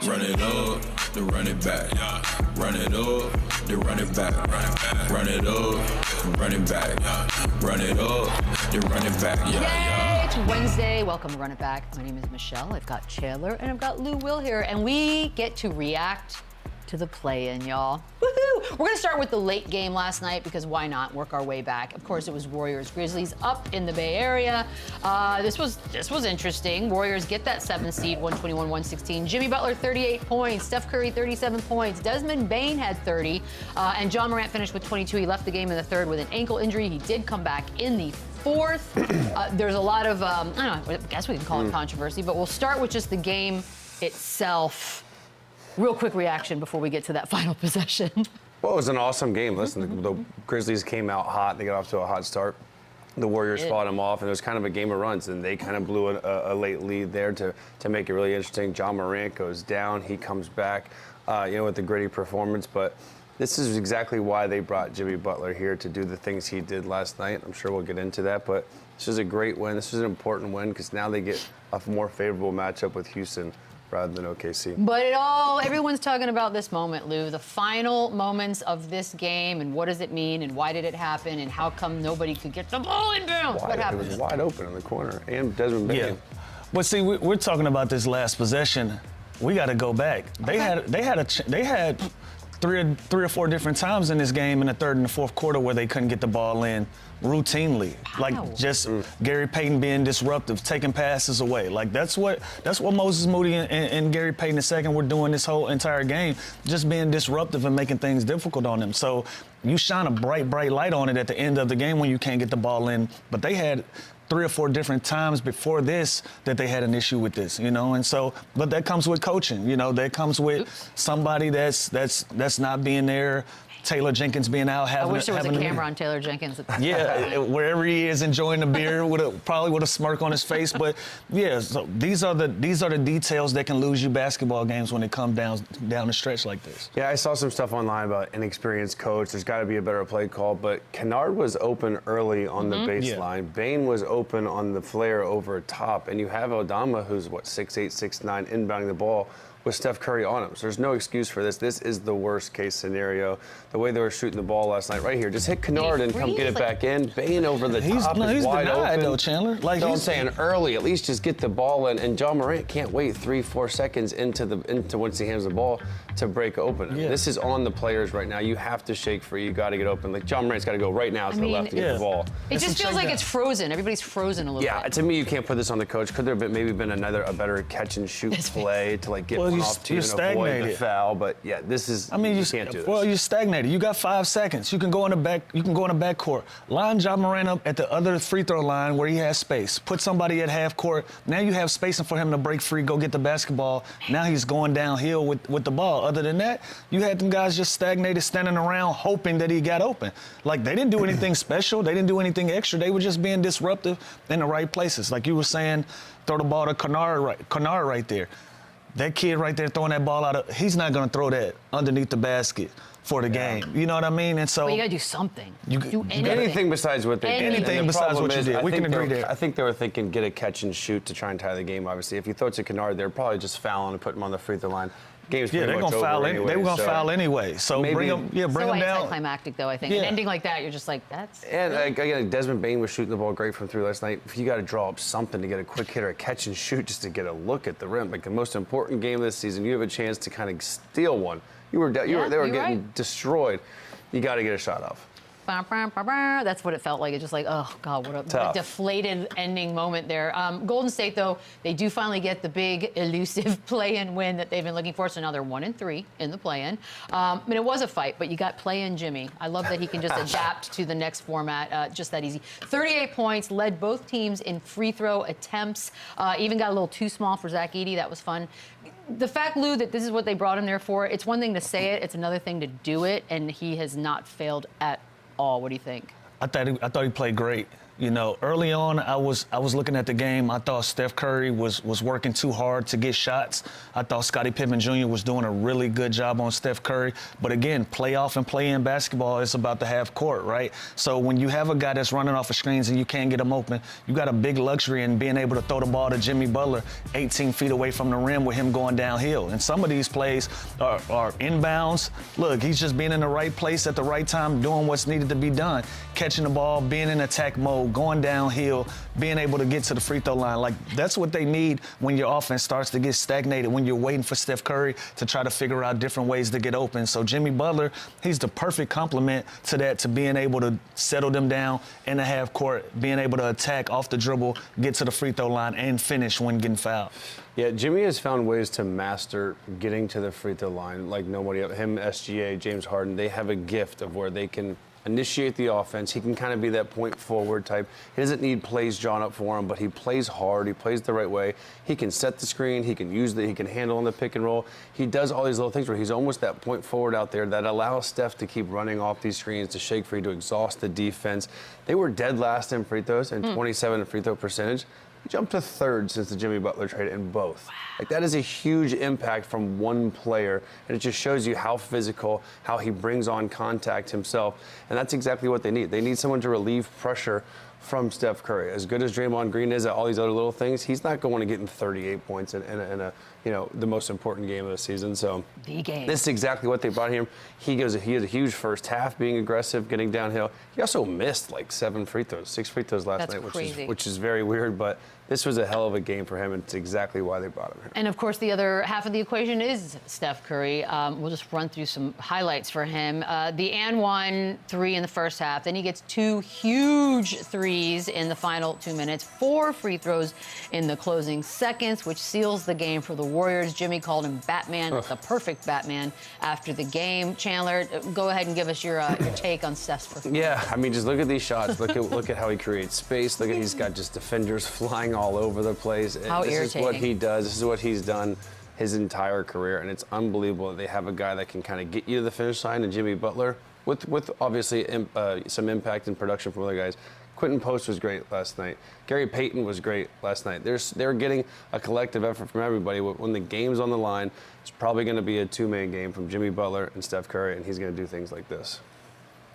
Run it up, then run it back. Run it up, then run it back. Run it up, run it back. Run it up, then run it back. Yay, it's Wednesday. Welcome to Run It Back. My name is Michelle. I've got Chandler and I've got Lou Will here, and we get to react to the play-in, y'all. Woohoo! We're gonna start with the late game last night because why not? Work our way back. Of course, it was Warriors Grizzlies up in the Bay Area. This was interesting. Warriors get that 7th seed, 121-116. Jimmy Butler 38 points. Steph Curry 37 points. Desmond Bane had 30, and John Morant finished with 22. He left the game in the third with an ankle injury. He did come back in the fourth. There's a lot of I don't know. I guess we can call it controversy, but we'll start with just the game itself. Real quick reaction before we get to that final possession. Well, it was an awesome game. Listen, the Grizzlies came out hot. They got off to a hot start. The Warriors fought them off, and it was kind of a game of runs, and they kind of blew a late lead there to make it really interesting. John Morant goes down. He comes back, with the gritty performance, but this is exactly why they brought Jimmy Butler here, to do the things he did last night. I'm sure we'll get into that, but this is a great win. This is an important win because now they get a more favorable matchup with Houston rather than OKC. But everyone's talking about this moment, Lou, the final moments of this game, and what does it mean, and why did it happen, and how come nobody could get the ball in bounds? What happened? It was wide open in the corner, and Desmond Bane. Yeah, but see, we're talking about this last possession. We got to go back. They had three or four different times in this game in the third and the fourth quarter where they couldn't get the ball in routinely. Like just Gary Payton being disruptive, taking passes away. Like that's what Moses Moody and Gary Payton II were doing this whole entire game, just being disruptive and making things difficult on them. So you shine a bright light on it at the end of the game when you can't get the ball in. But they had 3 or 4 different times before this that they had an issue with this, and so, but that comes with coaching, that comes with somebody that's not being there. Taylor Jenkins being out having. I wish there was a camera on Taylor Jenkins. Yeah, wherever he is enjoying the beer, probably with a smirk on his face. But yeah, so these are the details that can lose you basketball games when it comes down the stretch like this. Yeah, I saw some stuff online about inexperienced coach. There's got to be a better play call. But Kennard was open early on the baseline. Yeah. Bane was open on the flare over top, and you have Aldama, who's 6'8", 6'9", inbounding the ball with Steph Curry on him. So there's no excuse for this. This is the worst case scenario. The way they were shooting the ball last night, right here, just hit Kennard and come get it back in. Bane over the top is wide open. Though, Chandler. So I'm saying early, at least just get the ball in. And John Morant can't wait 3-4 seconds into once he hands the ball to break open. Yeah. This is on the players right now. You have to shake free. You got to get open. Like John Morant's got to go right now to the left to get the ball. It just feels like it's frozen. Everybody's frozen a little bit. Yeah, to me, you can't put this on the coach. Could there have maybe been a better catch and shoot play to get one off to avoid the foul? But yeah, this is. I mean, you can't do this. Well, you're stagnated. You got 5 seconds. You can go in the back. You can go in the backcourt. Line John Morant up at the other free throw line where he has space. Put somebody at half court. Now you have spacing for him to break free, go get the basketball. Now he's going downhill with the ball. Other than that, you had them guys just stagnated, standing around, hoping that he got open. Like they didn't do anything special. They didn't do anything extra. They were just being disruptive in the right places. Like you were saying, throw the ball to Kennard right there. That kid right there throwing that ball out, he's not going to throw that underneath the basket for the game. You know what I mean? And so you got to do something. Do anything besides what they did. Anything besides what you did. We can agree there. I think they were thinking get a catch and shoot to try and tie the game, obviously. If you throw it to Kennard, they're probably just fouling and put him on the free throw line. Game's pretty much over anyway. They were going to foul anyway. So bring them down. Anticlimactic, though, I think. And ending like that, you're just like, that's. And again, Desmond Bane was shooting the ball great from 3 last night. If you got to draw up something to get a quick hit or a catch and shoot just to get a look at the rim, like the most important game of this season, you have a chance to kind of steal one. They were getting destroyed. You got to get a shot off. That's what it felt like. It's just like, oh, God, what a deflated ending moment there. Golden State, though, they do finally get the big, elusive play-in win that they've been looking for. So now they're 1-3 in the play-in. I mean, it was a fight, but you got play-in Jimmy. I love that he can just adapt to the next format just that easy. 38 points, led both teams in free throw attempts. Even got a little too small for Zach Edey. That was fun. The fact, Lou, that this is what they brought him there for, it's one thing to say it. It's another thing to do it, and he has not failed at all. What do you think? I thought he played great. You know, early on, I was looking at the game. I thought Steph Curry was working too hard to get shots. I thought Scottie Pippen Jr. was doing a really good job on Steph Curry. But again, playoff and play-in basketball is about the half court, right? So when you have a guy that's running off of screens and you can't get him open, you got a big luxury in being able to throw the ball to Jimmy Butler 18 feet away from the rim with him going downhill. And some of these plays are inbounds. Look, he's just being in the right place at the right time, doing what's needed to be done, catching the ball, being in attack mode, going downhill, being able to get to the free throw line. Like, that's what they need when your offense starts to get stagnated, when you're waiting for Steph Curry to try to figure out different ways to get open. So Jimmy Butler, he's the perfect complement to that, to being able to settle them down in the half court, being able to attack off the dribble, get to the free throw line, and finish when getting fouled. Yeah, Jimmy has found ways to master getting to the free throw line like nobody else. Him, SGA, James Harden, they have a gift of where they can initiate the offense. He can kind of be that point forward type. He doesn't need plays drawn up for him, but he plays hard. He plays the right way. He can set the screen. He can use he can handle on the pick and roll. He does all these little things where he's almost that point forward out there that allows Steph to keep running off these screens, to shake free, to exhaust the defense. They were dead last in free throws and 27 in free throw percentage. He jumped to third since the Jimmy Butler trade in both. Wow. Like, that is a huge impact from one player, and it just shows you how physical, how he brings on contact himself, and that's exactly what they need. They need someone to relieve pressure from Steph Curry. As good as Draymond Green is at all these other little things, he's not going to get in 38 points in a the most important game of the season. So the game. This is exactly what they brought him. He had a huge first half, being aggressive, getting downhill. He also missed like 6 free throws last night, which is very weird, but this was a hell of a game for him, and it's exactly why they brought him here. And of course, the other half of the equation is Steph Curry. We'll just run through some highlights for him. The and one 3 in the first half. Then he gets 2 huge threes in the final 2 minutes, 4 free throws in the closing seconds, which seals the game for the Warriors. Jimmy called him Batman, the perfect Batman, after the game. Chandler, go ahead and give us your take on Steph's performance. Yeah, I mean, just look at these shots. Look at how he creates space. Look at he's got just defenders flying all over the place. How irritating. This is what he does. This is what he's done his entire career, and it's unbelievable that they have a guy that can kind of get you to the finish line, and Jimmy Butler, with obviously some impact and production from other guys. Quentin Post was great last night. Gary Payton was great last night. They're getting a collective effort from everybody. When the game's on the line, it's probably going to be a 2-man game from Jimmy Butler and Steph Curry, and he's going to do things like this.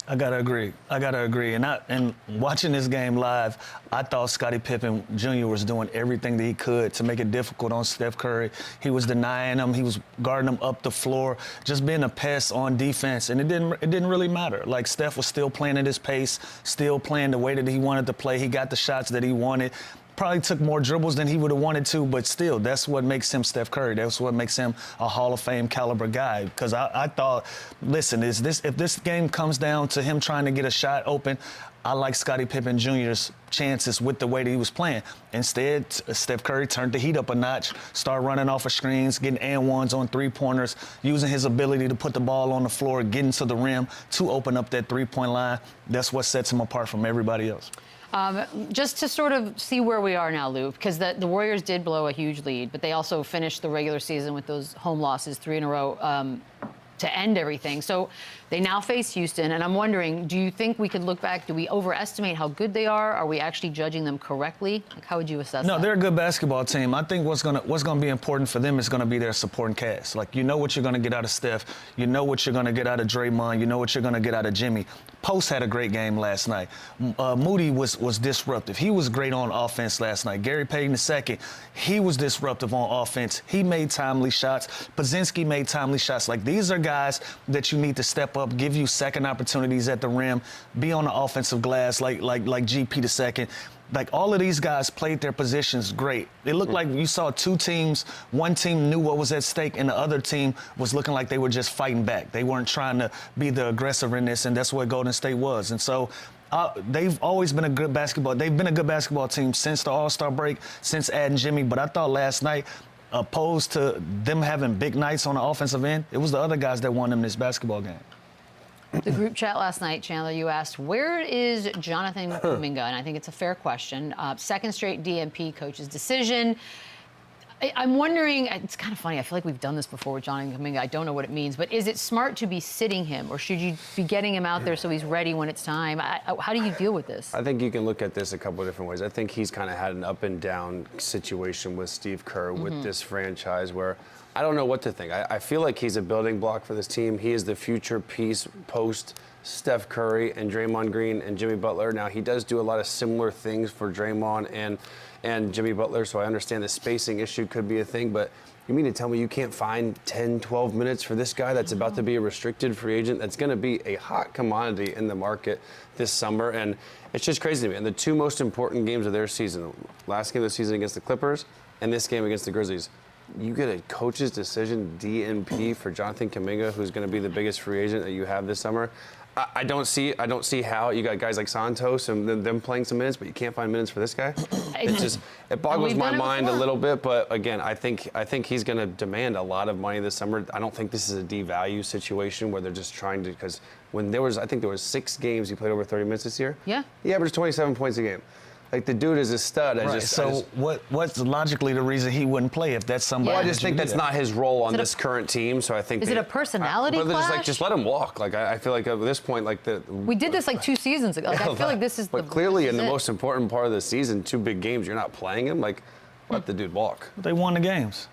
I gotta agree. And watching this game live, I thought Scottie Pippen Jr. was doing everything that he could to make it difficult on Steph Curry. He was denying him. He was guarding him up the floor, just being a pest on defense. And it didn't really matter. Like, Steph was still playing at his pace, still playing the way that he wanted to play. He got the shots that he wanted. Probably took more dribbles than he would have wanted to, but still, that's what makes him Steph Curry. That's what makes him a Hall of Fame caliber guy. Because I thought, listen, if this game comes down to him trying to get a shot open, I like Scottie Pippen Jr.'s chances with the way that he was playing. Instead, Steph Curry turned the heat up a notch, started running off of screens, getting and ones on 3-pointers, using his ability to put the ball on the floor, getting to the rim to open up that 3-point line. That's what sets him apart from everybody else. Just to sort of see where we are now, Lou, because the Warriors did blow a huge lead, but they also finished the regular season with those home losses, 3 in a row, to end everything. So they now face Houston, and I'm wondering, do you think we could look back? Do we overestimate how good they are? Are we actually judging them correctly? Like, how would you assess that? No, they're a good basketball team. I think what's gonna be important for them is gonna be their supporting cast. Like, you know what you're gonna get out of Steph. You know what you're gonna get out of Draymond. You know what you're gonna get out of Jimmy. Post had a great game last night. Moody was disruptive. He was great on offense last night. Gary Payton II, he was disruptive on offense. He made timely shots. Pozinski made timely shots. Like, these are guys that you need to step up, give you second opportunities at the rim, be on the offensive glass like GP II. Like, all of these guys played their positions great. It looked like you saw 2 teams. One team knew what was at stake, and the other team was looking like they were just fighting back. They weren't trying to be the aggressor in this, and that's what Golden State was. And so they've always been a good basketball. They've been a good basketball team since the All-Star break, since adding Jimmy. But I thought last night, opposed to them having big nights on the offensive end, it was the other guys that won them this basketball game. The group chat last night, Chandler, you asked, where is Jonathan Kuminga? And I think it's a fair question. Second straight DNP coach's decision. I'm wondering, it's kind of funny, I feel like we've done this before with Jonathan Kuminga. I don't know what it means, but is it smart to be sitting him, or should you be getting him out there so he's ready when it's time? How do you deal with this? I think you can look at this a couple of different ways. I think he's kind of had an up and down situation with Steve Kerr with this franchise where I don't know what to think. I feel like he's a building block for this team. He is the future piece post Steph Curry and Draymond Green and Jimmy Butler. Now, he does do a lot of similar things for Draymond and Jimmy Butler, so I understand the spacing issue could be a thing, but you mean to tell me you can't find 10, 12 minutes for this guy that's about to be a restricted free agent that's going to be a hot commodity in the market this summer? And it's just crazy to me. And the two most important games of their season, last game of the season against the Clippers and this game against the Grizzlies, you get a coach's decision, DNP, for Jonathan Kuminga, who's going to be the biggest free agent that you have this summer. I don't see how you got guys like Santos and them playing some minutes, but you can't find minutes for this guy. It boggles my mind a little bit. But again, I think he's going to demand a lot of money this summer. I don't think this is a devalue situation where they're just trying to, because when I think there was 6 games he played over 30 minutes this year. Yeah. He averaged 27 points a game. Like, the dude is a stud. Right. What's logically the reason he wouldn't play if that's somebody? Well, I just think that's not his role on this current team. So I think is it a personality clash? Just let him walk. Like, I feel like at this point, we did this like 2 seasons ago. Like, I feel like this is. But clearly, in the most important part of the season, 2 big games, you're not playing him. Like, let the dude walk. They won the games.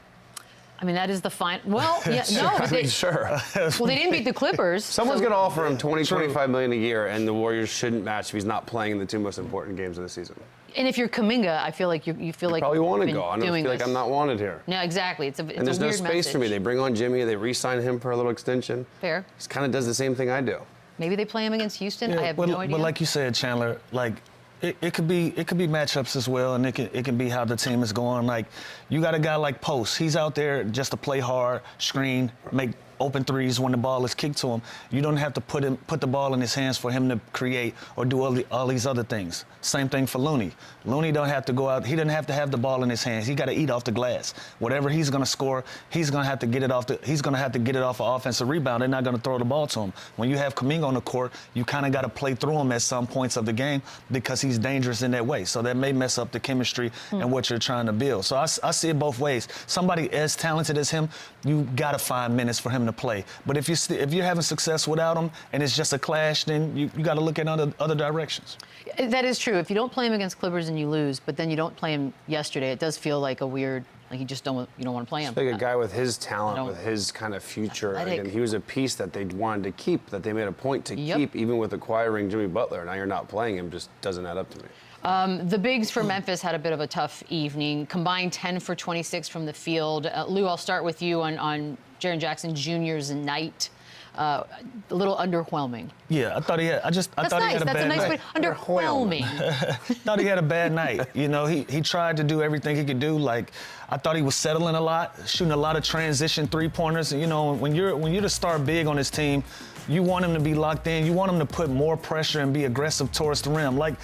I mean, that is the fine. Well, yeah, sure. Well, they didn't beat the Clippers. Someone's going to offer him $25 million a year, and the Warriors shouldn't match if he's not playing in the 2 most important games of the season. And if you're Kuminga, I feel like you feel like probably want to go. I don't feel like I'm not wanted here. No, exactly. It's and there's no space for me. They bring on Jimmy. They re-sign him for a little extension. Fair. He kind of does the same thing I do. Maybe they play him against Houston. I have no idea. But like you said, Chandler, like it could be matchups as well, and it can be how the team is going. Like, you got a guy like Post. He's out there just to play hard, screen, make open threes when the ball is kicked to him. You don't have to put the ball in his hands for him to create or do all these other things. Same thing for Looney. Looney don't have to go out. He doesn't have to have the ball in his hands. He got to eat off the glass. Whatever he's going to score, he's going to have to get it off. He's going to have to get it off an offensive rebound. They're not going to throw the ball to him. When you have Kuminga on the court, you kind of got to play through him at some points of the game because he's dangerous in that way. So that may mess up the chemistry and what you're trying to build. So I see it both ways. Somebody as talented as him, you got to find minutes for him to play. But if you're having success without him and it's just a clash, then you got to look at other directions. That is true. If you don't play him against Clippers and you lose, but then you don't play him yesterday, it does feel like a weird, like you don't want to play him. It's like a guy with his talent, with his kind of future. Again, he was a piece that they wanted to keep, that they made a point to keep, even with acquiring Jimmy Butler. Now you're not playing him, just doesn't add up to me. The bigs for Memphis had a bit of a tough evening. Combined 10 for 26 from the field. Lou, I'll start with you on Jaren Jackson Jr.'s night. A little underwhelming. Yeah, I thought he had. I thought he had a bad night. That's a nice way. Underwhelming. Thought he had a bad night. You know, he tried to do everything he could do. Like, I thought he was settling a lot, shooting a lot of transition 3-pointers. You know, when you're the star big on this team, you want him to be locked in. You want him to put more pressure and be aggressive towards the rim. Like,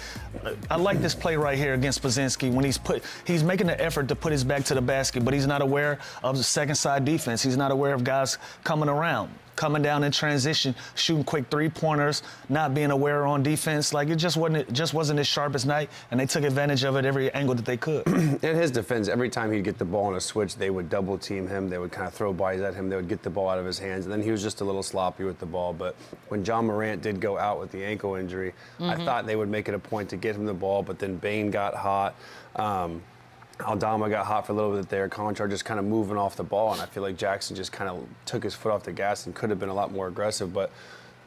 I like this play right here against Pozinski when he's making the effort to put his back to the basket, but he's not aware of the second side defense. He's not aware of guys coming around, coming down in transition, shooting quick 3-pointers, not being aware on defense. Like, it just wasn't his sharpest night, and they took advantage of it every angle that they could. In his defense, every time he'd get the ball on a switch, they would double team him. They would kind of throw bodies at him. They would get the ball out of his hands, and then he was just a little sloppy with the ball. But when John Morant did go out with the ankle injury, I thought they would make it a point to get him the ball, but then Bane got hot. Aldama got hot for a little bit there. Conchar just kind of moving off the ball, and I feel like Jackson just kind of took his foot off the gas and could have been a lot more aggressive. But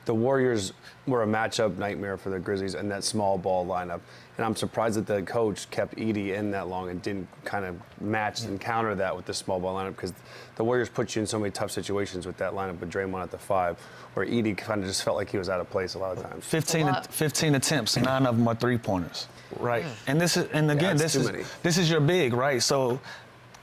the Warriors were a matchup nightmare for the Grizzlies in that small ball lineup. And I'm surprised that the coach kept Edey in that long and didn't kind of match and counter that with the small ball lineup, because the Warriors put you in so many tough situations with that lineup with Draymond at the 5, where Edey kind of just felt like he was out of place a lot of times. 15 attempts, 9 of them are 3-pointers. Right. And this is your big, right? So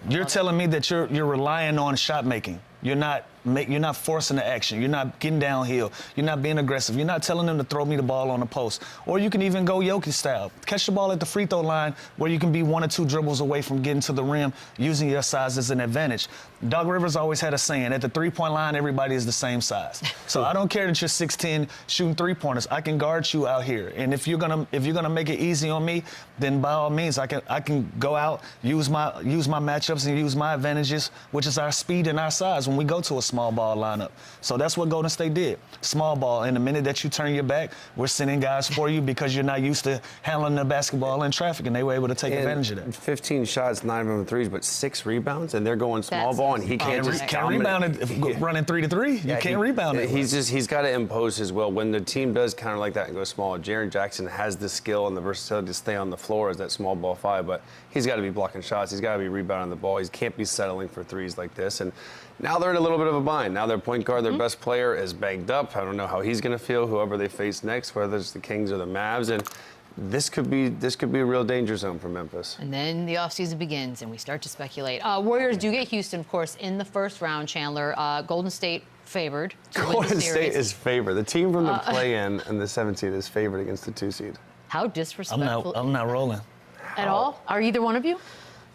you're telling me that you're relying on shot making You're not forcing the action. You're not getting downhill. You're not being aggressive. You're not telling them to throw me the ball on the post. Or you can even go Jokic style. Catch the ball at the free throw line where you can be 1 or 2 dribbles away from getting to the rim, using your size as an advantage. Doug Rivers always had a saying, at the three-point line, everybody is the same size. So I don't care that you're 6'10", shooting three-pointers. I can guard you out here. And if you're gonna make it easy on me, then by all means, I can go out, use my matchups and use my advantages, which is our speed and our size when we go to a small ball lineup. So that's what Golden State did. Small ball. And the minute that you turn your back, we're sending guys for you because you're not used to handling the basketball in traffic, and they were able to take advantage of that. 15 shots, 9 of them threes, but 6 rebounds, and they're going small ball, and he can't rebound it running 3 to 3. You can't rebound it. He's got to impose his will. When the team does counter like that and go small, Jaren Jackson has the skill and the versatility to stay on the floor as that small ball 5, but he's got to be blocking shots. He's got to be rebounding the ball. He can't be settling for threes like this. And now they're in a little bit of a bind. Now their point guard, their best player, is banged up. I don't know how he's going to feel, whoever they face next, whether it's the Kings or the Mavs. And this could be a real danger zone for Memphis. And then the offseason begins, and we start to speculate. Warriors do get Houston, of course, in the first round, Chandler. Golden State favored to win the Golden series. State is favored. The team from the play-in and the 7th seed is favored against the 2 seed. How disrespectful. I'm not rolling. At all? Are either one of you?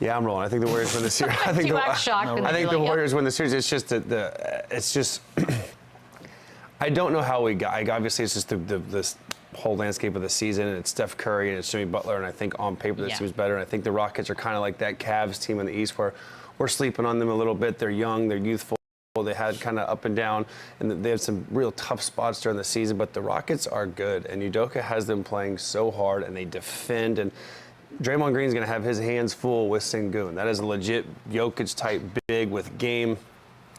Yeah, I'm rolling. I think the Warriors win the series. I think You act shocked. I think the Warriors win the series. It's just it's just. I don't know how we got. Obviously, it's just this whole landscape of the season, and it's Steph Curry and it's Jimmy Butler, and I think on paper that seems better. And I think the Rockets are kind of like that Cavs team in the East, where we're sleeping on them a little bit. They're young, they're youthful. They had kind of up and down, and they had some real tough spots during the season. But the Rockets are good, and Udoka has them playing so hard, and they defend. And Draymond Green's going to have his hands full with Sengun. That is a legit Jokic-type big with game.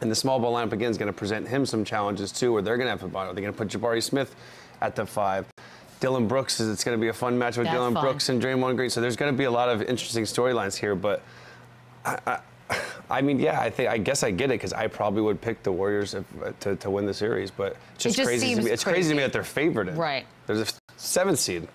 And the small ball lineup, again, is going to present him some challenges, too, where they're going to have to buy. They're going to put Jabari Smith at the 5. Dylan Brooks, it's going to be a fun match with Dylan Brooks and Draymond Green. So there's going to be a lot of interesting storylines here. But, I mean, yeah, I guess I get it, because I probably would pick the Warriors to win the series. But it's just crazy to me. It's crazy to me that they're favored in. Right. There's a 7th seed.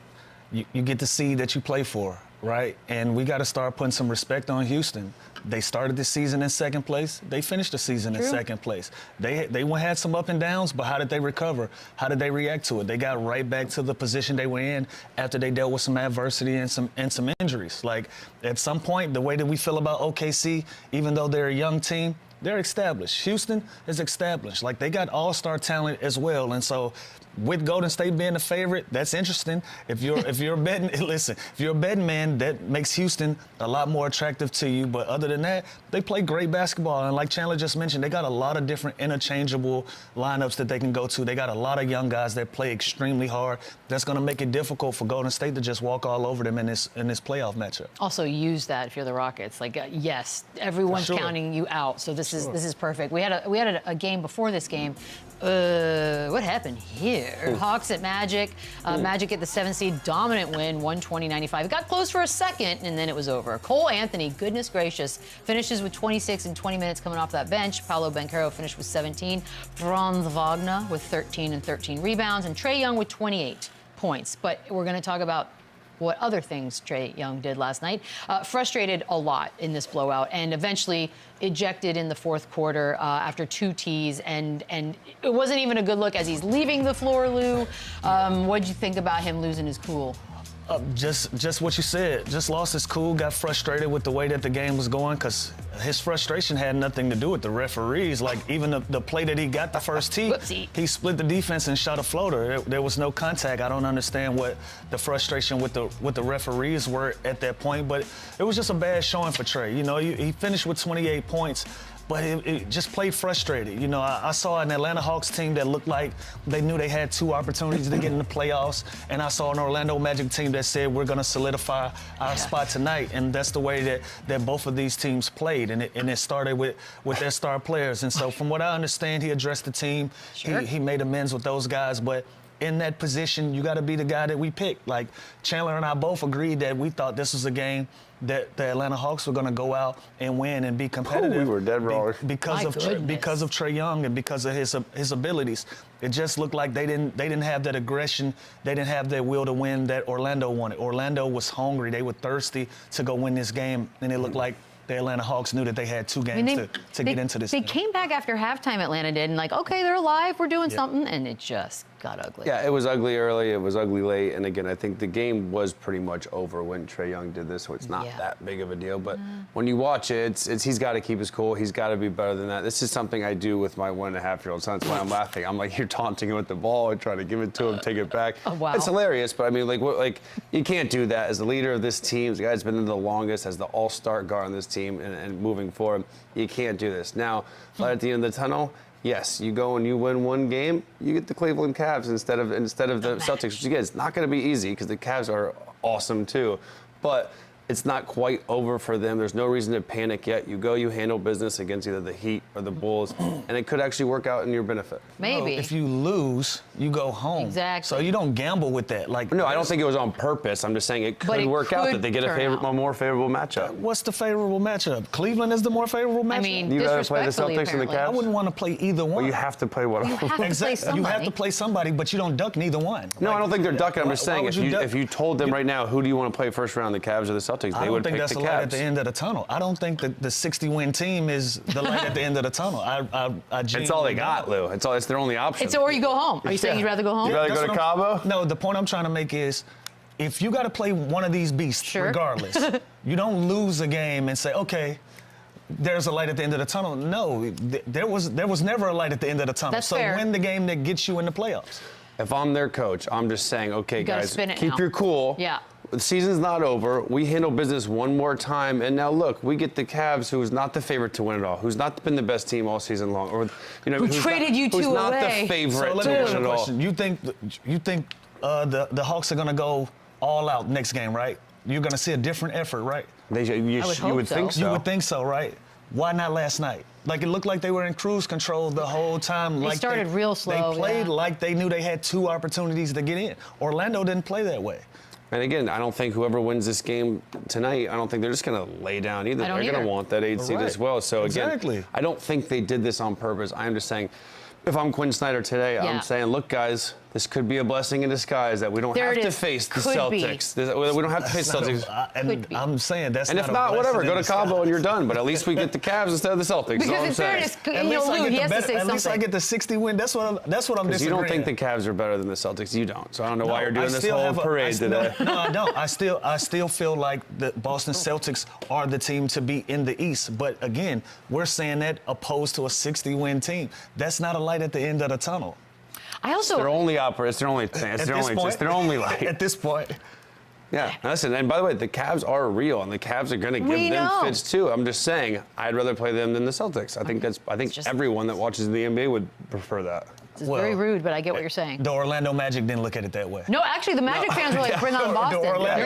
You get the seed that you play for, right? And we got to start putting some respect on Houston. They started the season in 2nd place. They finished the season in 2nd place. They had some up and downs, but how did they recover? How did they react to it? They got right back to the position they were in after they dealt with some adversity and some injuries. Like, at some point, the way that we feel about OKC, even though they're a young team, they're established. Houston is established. Like, they got all-star talent as well. And so with Golden State being the favorite, that's interesting. If you're betting, listen, if you're a betting man, that makes Houston a lot more attractive to you. But other than that, they play great basketball. And like Chandler just mentioned, they got a lot of different interchangeable lineups that they can go to. They got a lot of young guys that play extremely hard. That's going to make it difficult for Golden State to just walk all over them in this playoff matchup. Also use that if you're the Rockets. Like, yes, everyone's counting you out. So this is perfect. We had a game before this game. What happened here? Hawks at Magic. Magic get the 7th seed, dominant win, 120-95. It got close for a second, and then it was over. Cole Anthony, goodness gracious, finishes with 26 in 20 minutes coming off that bench. Paolo Banchero finished with 17. Franz Wagner with 13 and 13 rebounds, and Trae Young with 28 points. But we're going to talk about what other things Trae Young did last night. Frustrated a lot in this blowout, and eventually ejected in the 4th quarter after 2 tees, and it wasn't even a good look as he's leaving the floor, Lou. What'd you think about him losing his cool? Just what you said. Just lost his cool, got frustrated with the way that the game was going, because his frustration had nothing to do with the referees. Like, even the play that he got the first tee, he split the defense and shot a floater. There was no contact. I don't understand what the frustration with the referees were at that point, but it was just a bad showing for Trae. You know, he finished with 28 points. But it just played frustrated. You know, I saw an Atlanta Hawks team that looked like they knew they had 2 opportunities to get in the playoffs, and I saw an Orlando Magic team that said, we're going to solidify our spot tonight. And that's the way that both of these teams played, and it started with their star players. And so from what I understand, he addressed the team. He made amends with those guys, but in that position, you got to be the guy that we picked. Like, Chandler and I both agreed that we thought this was a game that the Atlanta Hawks were going to go out and win and be competitive. We were dead wrong. Because of Trae Young and because of his abilities. It just looked like they didn't have that aggression. They didn't have that will to win that Orlando wanted. Orlando was hungry. They were thirsty to go win this game, and it looked like the Atlanta Hawks knew that they had 2 games to get into this They thing. came back after halftime, Atlanta did, and like, okay, they're alive, we're doing something, and it just got ugly. Yeah, it was ugly early, it was ugly late, and again, I think the game was pretty much over when Trae Young did this, so it's not that big of a deal. But when you watch it, he's got to keep his cool. He's got to be better than that. This is something I do with my 1.5-year-old son. That's why I'm laughing. I'm like, you're taunting him with the ball and trying to give it to him, take it back. Oh, wow. It's hilarious, but I mean, like you can't do that as the leader of this team. The guy's been in the longest as the all-star guard on this team, and moving forward, you can't do this. Now, right at the end of the tunnel. Yes, you go and you win 1 game, you get the Cleveland Cavs instead of the Celtics, which again, it's not going to be easy because the Cavs are awesome too, but it's not quite over for them. There's no reason to panic yet. You go, you handle business against either the Heat or the Bulls, and it could actually work out in your benefit. Maybe. No, if you lose, you go home. Exactly. So you don't gamble with that. Like, No, I don't think it was on purpose. I'm just saying it could work out that they get a more favorable matchup. What's the favorable matchup? Cleveland is the more favorable matchup? I mean, You gotta play the disrespectfully, Celtics and the apparently. Cavs? I wouldn't want to play either one. Well, you have to play one. You have to play Exactly. You have somebody. to play somebody, but you don't duck neither one. No, Like, I don't think they're ducking. I'm just why saying would if you told them right now, who do you want to play first round, the Cavs or the Celtics, they would pick the that's a light at the Cavs. end of the tunnel. I don't think that the 60-win team is the light at the end of the tunnel. It's all they got, Lou. It's their only option. It's or you go home. Are you saying you'd rather go home? You'd rather go to Cabo? No, the point I'm trying to make is, if you got to play one of these beasts, regardless, you don't lose a game and say, okay, there's a light at the end of the tunnel. No, there was never a light at the end of the tunnel. That's so fair. win the game that gets you in the playoffs. If I'm their coach, I'm just saying, okay, gotta guys, spin it keep now. your cool. Yeah. The season's not over. We handle business one more time, and now look, we get the Cavs, who's not the favorite to win it all, who's not been the best team all season long, or Who traded you 2 who's not away. the favorite So let to me win ask you it a all. question. You think the Hawks are going to go all out next game, right? You're going to see a different effort, right? You hope would so. think so. You would think so, right? Why not last night? Like, it looked like they were in cruise control the whole time. They started real slow, They played yeah. like they knew they had 2 opportunities to get in. Orlando didn't play that way. And again, I don't think whoever wins this game tonight, I don't think they're just going to lay down either. I don't They're going either. to want that 8 seed Right. as well. So Exactly. again, I don't think they did this on purpose. I'm just saying, if I'm Quinn Snyder today, Yeah. I'm saying, look, guys, this could be a blessing in disguise that we don't There have it to is. face the Could be. Celtics. We don't have to face the Celtics. Could be. I'm saying that's And not if a not, blessing whatever, in go to disguise. Cabo and you're done. But at least we get the Cavs instead of the Celtics. That's all Because I'm in saying. fairness, At you least know, I Lou, get he the has to better, say at least I something. get the 60 win. That's what I'm Because you disagreeing. don't think the Cavs are better than the Celtics. You don't. So I don't know why you're doing I this still whole have parade today. No, I don't. I still feel like the Boston Celtics are the team to beat in the East. But again, we're saying that opposed to a 60-win team. That's not a light at the end of the tunnel. I also Their only opera. It's their only thing. It's their only light. At this point. Yeah, listen, and by the way, the Cavs are real, and the Cavs are going to give them fits too. I'm just saying, I'd rather play them than the Celtics. I think everyone that watches the NBA would prefer that. It's very rude, but I get what you're saying. The Orlando Magic didn't look at it that way. No, actually, the Magic fans were like, bring on Boston. They're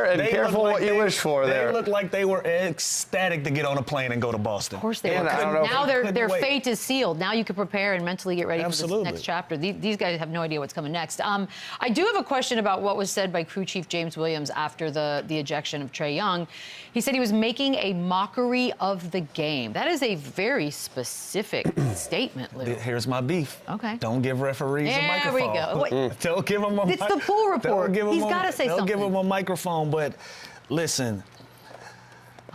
excited. Careful what you wish for there. They looked like they were ecstatic to get on a plane and go to Boston. Of course they And were. I don't know if Now they their wait. fate is sealed. Now you can prepare and mentally get ready for Absolutely. this next chapter. These guys have no idea what's coming next. I do have a question about what was said by crew chief James Williams after the ejection of Trae Young. He said he was making a mockery of the game. That is a very specific statement, Lou. Here's my beef. Okay. Don't give referees a There microphone. we go. Wait. Don't give them a It's the pool report. He's gotta say Don't give something. them a microphone, but listen.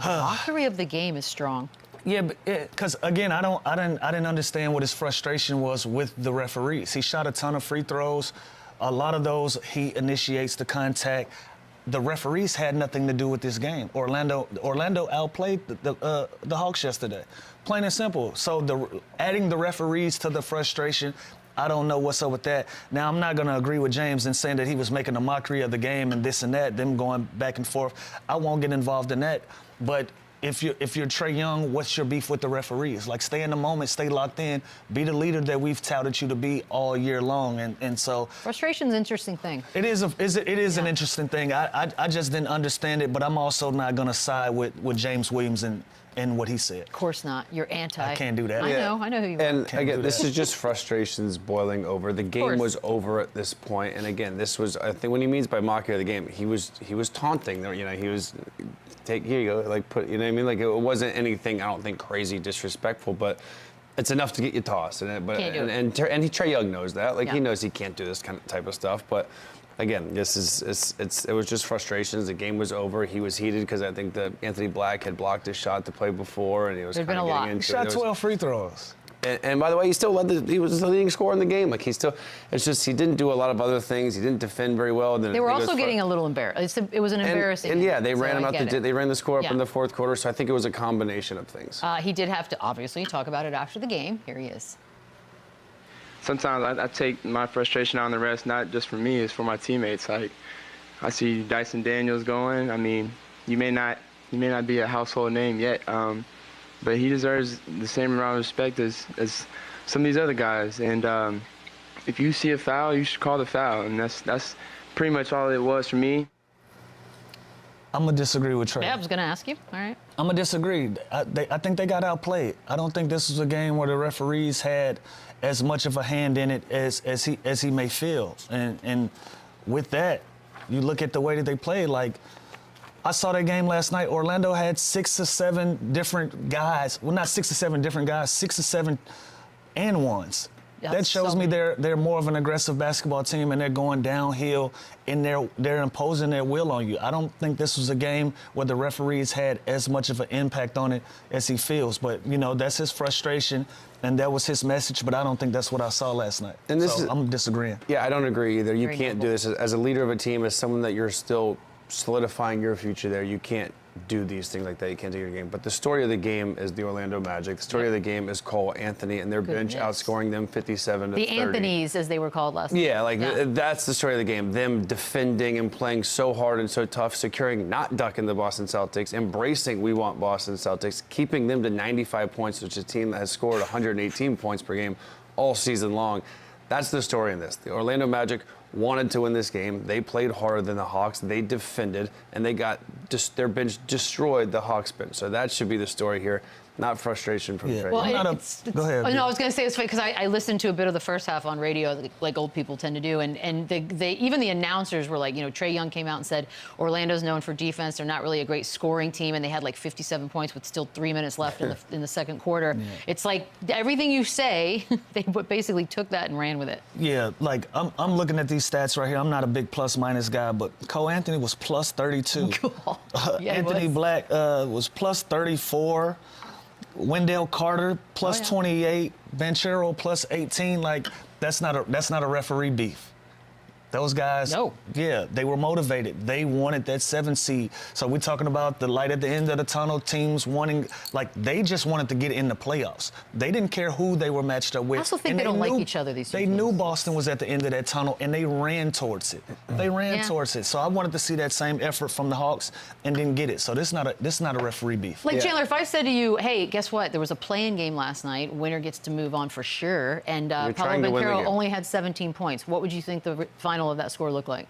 Mockery of the game is strong. Yeah, because again, I didn't understand what his frustration was with the referees. He shot a ton of free throws. A lot of those he initiates the contact. The referees had nothing to do with this game. Orlando outplayed the Hawks yesterday, plain and simple. So adding the referees to the frustration, I don't know what's up with that. Now, I'm not going to agree with James in saying that he was making a mockery of the game and this and that, them going back and forth. I won't get involved in that. But if you're Trae Young, what's your beef with the referees? Like, stay in the moment, stay locked in, be the leader that we've touted you to be all year long. And so Frustration's an interesting thing. it is an interesting thing. I just didn't understand it, but I'm also not going to side with James Williams and what he said. Of course not. You're anti. I can't do that. I know who you are. And Can't again, do this that. is just frustrations boiling over. The game course. was over at this point, and again, this was, I think, what he means by mockery of the game, he was taunting. You know, he was here you go, like put, you know what I mean? Like, it wasn't anything, I don't think, crazy disrespectful, but it's enough to get you tossed. And Can't do it. Trae Young knows that. Like, Yeah. he knows he can't do this kind of type of stuff, but again, it was just frustrations. The game was over. He was heated because I think that Anthony Black had blocked his shot to play before, and he was kind of getting into it. He shot 12 free throws. And by the way, he was the leading scorer in the game. Like it's just he didn't do a lot of other things. He didn't defend very well. They were also getting a little embarrassed. It was an embarrassing. And yeah, they ran him out. They ran the score up in the fourth quarter. So I think it was a combination of things. He did have to obviously talk about it after the game. Here he is. Sometimes I take my frustration out on the rest, not just for me, it's for my teammates. Like I see Dyson Daniels going. I mean, you may not be a household name yet. But he deserves the same amount of respect as some of these other guys. And if you see a foul, you should call the foul. And that's pretty much all it was for me. I'm going to disagree with Trae. Yeah, I was going to ask you. All right. I'm going to disagree. I think they got outplayed. I don't think this was a game where the referees had as much of a hand in it as he may feel. And with that, you look at the way that they played, like, I saw that game last night. Orlando had 6 or 7 different guys. Well, not 6 or 7 different guys, 6 or 7 and ones. That shows me they're more of an aggressive basketball team, and they're going downhill, and they're imposing their will on you. I don't think this was a game where the referees had as much of an impact on it as he feels. But, you know, that's his frustration, and that was his message, but I don't think that's what I saw last night. And I'm disagreeing. Yeah, I don't agree either. You can't do this. As a leader of a team, as someone that you're still solidifying your future there, you can't do these things like that. You can't take your game. But the story of the game is the Orlando Magic. The story of the game is Cole Anthony and their bench outscoring them 57 to 30. The Anthonys, as they were called last night. Yeah, like that's the story of the game. Them defending and playing so hard and so tough, securing, not ducking the Boston Celtics, embracing we want Boston Celtics, keeping them to 95 points, which is a team that has scored 118 points per game all season long. That's the story in this. The Orlando Magic wanted to win this game. They played harder than the Hawks. They defended, and they got their bench destroyed the Hawks bench. So that should be the story here, not frustration from Trae. Well, go ahead. Oh, no, I was going to say it's funny because I listened to a bit of the first half on radio, like old people tend to do, and even the announcers were like, you know, Trae Young came out and said Orlando's known for defense. They're not really a great scoring team, and they had like 57 points with still 3 minutes left in the second quarter. Yeah. It's like everything you say, they basically took that and ran with it. Yeah, like I'm looking at these stats right here. I'm not a big plus-minus guy, but Cole Anthony was plus 32. Cool. Yeah, Anthony Black was plus 34. Wendell Carter plus 28, Banchero plus 18. Like that's not a referee beef. Those guys, yeah, they were motivated. They wanted that 7 seed. So we're talking about the light at the end of the tunnel, teams wanting, like, they just wanted to get in the playoffs. They didn't care who they were matched up with. I also think they don't like each other, these two teams. They knew Boston was at the end of that tunnel, and they ran towards it. They ran towards it. So I wanted to see that same effort from the Hawks and didn't get it. So this is not a referee beef. Like, Chandler, if I said to you, hey, guess what? There was a play-in game last night. Winner gets to move on for sure. And Paolo Banchero only had 17 points. What would you think the final of that score looked like?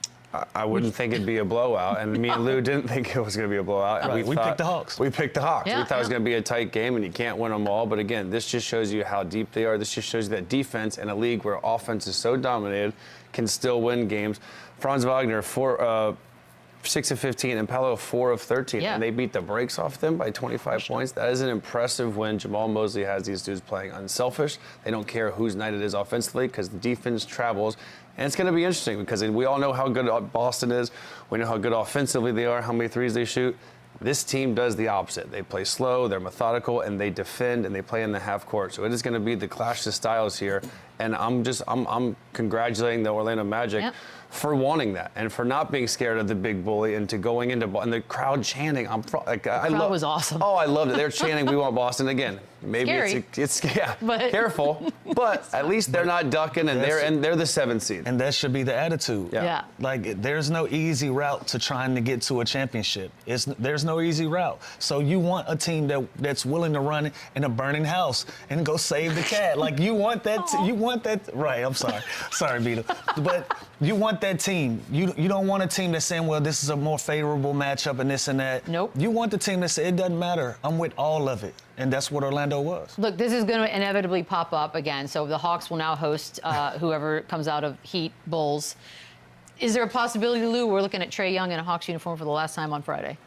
I wouldn't think it'd be a blowout, and me and Lou didn't think it was going to be a blowout. And we picked the Hawks. We picked the Hawks. Yeah, we thought it was going to be a tight game, and you can't win them all. But again, this just shows you how deep they are. This just shows you that defense in a league where offense is so dominated can still win games. Franz Wagner, 6 of 15, and Paolo 4 of 13, and they beat the brakes off them by 25 points. That is an impressive win. Jamal Mosley has these dudes playing unselfish. They don't care whose night it is offensively because the defense travels. And it's going to be interesting because we all know how good Boston is. We know how good offensively they are, how many threes they shoot. This team does the opposite. They play slow, they're methodical, and they defend, and they play in the half court. So it is going to be the clash of styles here. And I'm congratulating the Orlando Magic for wanting that and for not being scared of the big bully and to going into and the crowd chanting. The crowd was awesome. Oh, I loved it. They're chanting, "We want Boston." Again, maybe it's but careful, but at least they're not ducking, and they're the 7th seed. And that should be the attitude. Yeah. Like there's no easy route to trying to get to a championship. There's no easy route. So you want a team that's willing to run in a burning house and go save the cat. Like you want that. You want that. Right. I'm sorry, Beadle. But you want that team. You don't want a team that's saying, well, this is a more favorable matchup and this and that. Nope. You want the team that says it doesn't matter. I'm with all of it. And that's what Orlando was. Look, this is going to inevitably pop up again. So the Hawks will now host whoever comes out of Heat Bulls. Is there a possibility, Lou, we're looking at Trae Young in a Hawks uniform for the last time on Friday?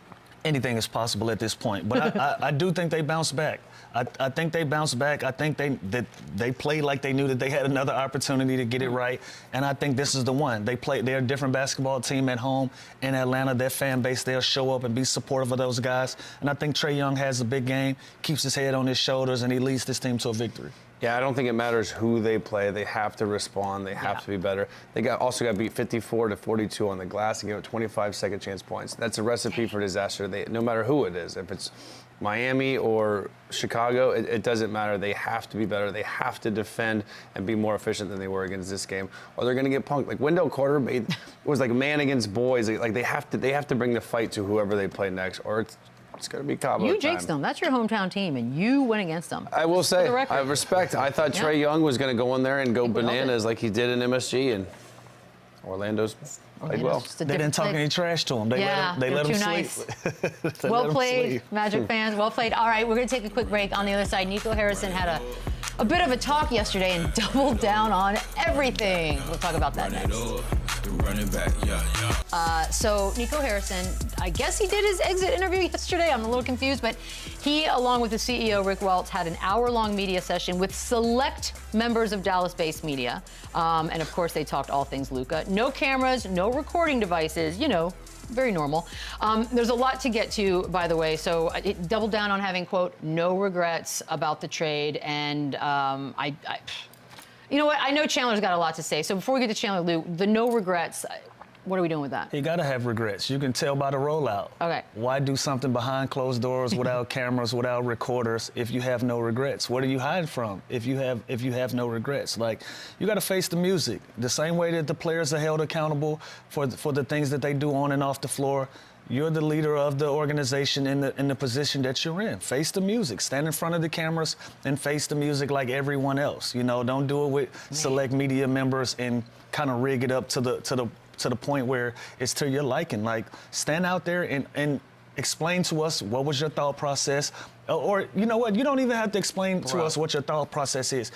anything is possible at this point. But I do think they bounce back. I think they bounce back. I think they played like they knew that they had another opportunity to get it right. And I think this is the one. They're a different basketball team at home in Atlanta. Their fan base, they'll show up and be supportive of those guys. And I think Trae Young has a big game, keeps his head on his shoulders, and he leads this team to a victory. Yeah, I don't think it matters who they play. They have to respond. They have to be better. They also got beat 54-42 on the glass and gave up 25 second chance points. That's a recipe for disaster. No matter who it is, if it's Miami or Chicago, it doesn't matter. They have to be better. They have to defend and be more efficient than they were against this game, or they're going to get punked. Like Wendell Carter was like man against boys. Like they have to bring the fight to whoever they play next, or it's going to be Cabo. You jinxed them. That's your hometown team, and you went against them. I will say, I respect. I thought Trae Young was going to go in there and go bananas like he did in MSG, and Orlando's played well. They didn't talk any trash to him. They let him sleep. Well played, Magic fans. Well played. All right, we're going to take a quick break. On the other side, Nico Harrison had a bit of a talk yesterday and doubled down on everything. We'll talk about that next. Running back, So Nico Harrison, I guess he did his exit interview yesterday. I'm a little confused, but he, along with the CEO, Rick Welts, had an hour-long media session with select members of Dallas-based media. And of course, they talked all things LUKA. No cameras, no recording devices, you know, very normal. There's a lot to get to, by the way. So it doubled down on having, quote, no regrets about the trade. And you know what? I know Chandler's got a lot to say. So before we get to Chandler, Lou, the no regrets, what are we doing with that? You got to have regrets. You can tell by the rollout. Okay. Why do something behind closed doors without cameras, without recorders, if you have no regrets? What are you hiding from if you have no regrets? Like, you got to face the music. The same way that the players are held accountable for the things that they do on and off the floor. You're the leader of the organization in the position that you're in. Face the music. Stand in front of the cameras and face the music like everyone else. You know, don't do it with select media members and kind of rig it up to the point where it's to your liking. Like, stand out there and explain to us what was your thought process. Or, you know what, you don't even have to explain to us what your thought process is.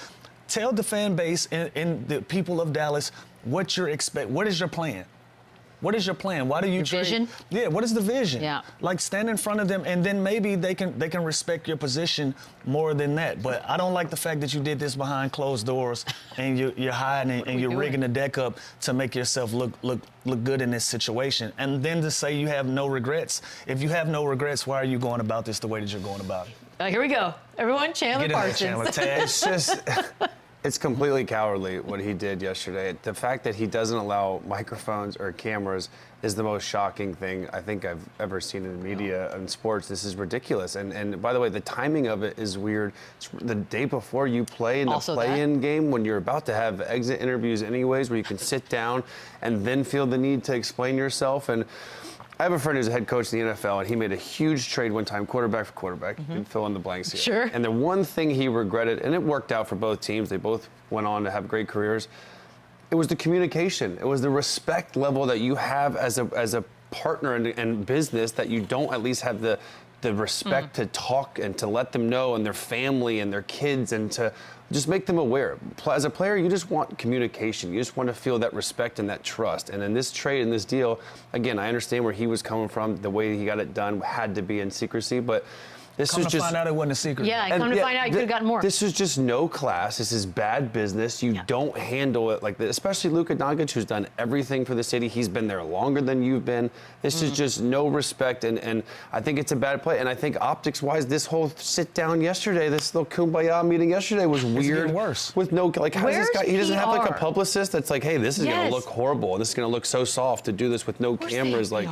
Tell the fan base and the people of Dallas what what is your plan? What is your plan? Why do you trade? Vision? Yeah, what is the vision? Yeah. Like, stand in front of them, and then maybe they can respect your position more than that. But I don't like the fact that you did this behind closed doors and you're hiding and you're rigging the deck up to make yourself look good in this situation. And then to say you have no regrets. If you have no regrets, why are you going about this the way that you're going about it? Here we go. Everyone, Chandler Parsons. It's just... It's completely cowardly what he did yesterday. The fact that he doesn't allow microphones or cameras is the most shocking thing I think I've ever seen in the media and sports. This is ridiculous. And by the way, the timing of it is weird. It's the day before you play in the play-in game, when you're about to have exit interviews anyways, where you can sit down and then feel the need to explain yourself. And I have a friend who's a head coach in the NFL, and he made a huge trade one time, quarterback for quarterback. You can fill in the blanks here. Sure. And the one thing he regretted, and it worked out for both teams, they both went on to have great careers, it was the communication. It was the respect level that you have as a partner in business, that you don't at least have the respect to talk and to let them know, and their family and their kids, and to just make them aware. As a player, you just want communication. You just want to feel that respect and that trust. And in this trade, in this deal, again, I understand where he was coming from. The way he got it done had to be in secrecy, but this was just... find out it wasn't a secret. Yeah, come to find out you could have gotten more. This is just no class. This is bad business. You don't handle it like this, especially LUKA Doncic, who's done everything for the city. He's been there longer than you've been. This is just no respect, and I think it's a bad play. And I think optics-wise, this whole sit-down yesterday, this little kumbaya meeting yesterday was weird. It's getting worse. With no, like, how's this guy? He doesn't have like a PR? publicist that's like, hey, this is going to look horrible, and this is going to look so soft to do this with no cameras. Like,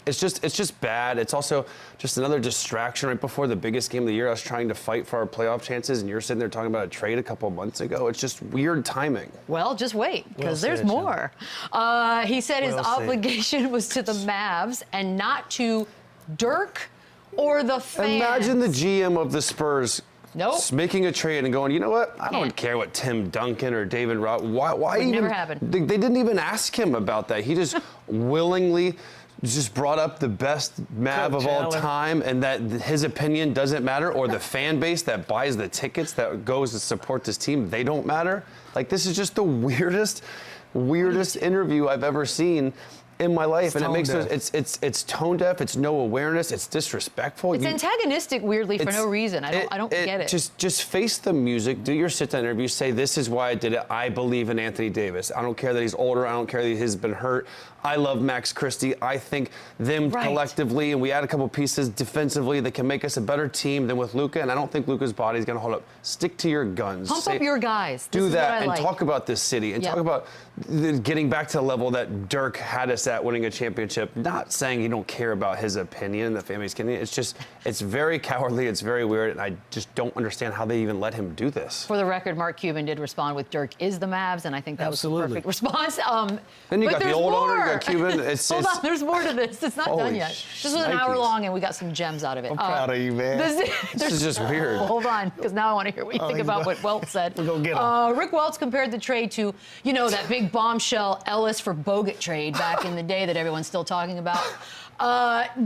it's just bad. It's also just another distraction right before the biggest game of the year. I was trying to fight for our playoff chances, and you're sitting there talking about a trade a couple of months ago. It's just weird timing. Well, just wait, because there's more. He said his obligation was to the Mavs and not to Dirk or the fans. Imagine the GM of the Spurs making a trade and going, you know what? I don't care what Tim Duncan or David Roth. Why even? Never happened. They didn't even ask him about that. He just willingly just brought up the best Mav of all time, and that his opinion doesn't matter, or the fan base that buys the tickets that goes to support this team, they don't matter. Like, this is just the weirdest interview I've ever seen. in my life, and it makes tone it's tone deaf. It's no awareness. It's disrespectful. It's antagonistic, weirdly, for no reason. I don't get it. Just face the music. Do your sit-down interview. Say, this is why I did it. I believe in Anthony Davis. I don't care that he's older. I don't care that he's been hurt. I love Max Christie. I think them collectively, and we add a couple pieces defensively that can make us a better team than with LUKA, and I don't think LUKA's body is going to hold up. Stick to your guns. Pump up your guys. Do that and talk about this city and talk about getting back to the level that Dirk had us at, winning a championship. Not saying you don't care about his opinion, the family's opinion. It's just, it's very cowardly. It's very weird, and I just don't understand how they even let him do this. For the record, Mark Cuban did respond with Dirk is the Mavs, and I think that was the perfect response. Then you got the old owner, you got Cuban. Hold on, there's more to this. It's not done yet. This was an hour long, and we got some gems out of it. I'm proud of you, man. This is just weird. Well, hold on, because now I want to hear what you think about what Welts said. We'll go get him. Rick Welts compared the trade to, you know, that big bombshell Ellis for Bogut trade back in the day that everyone's still talking about.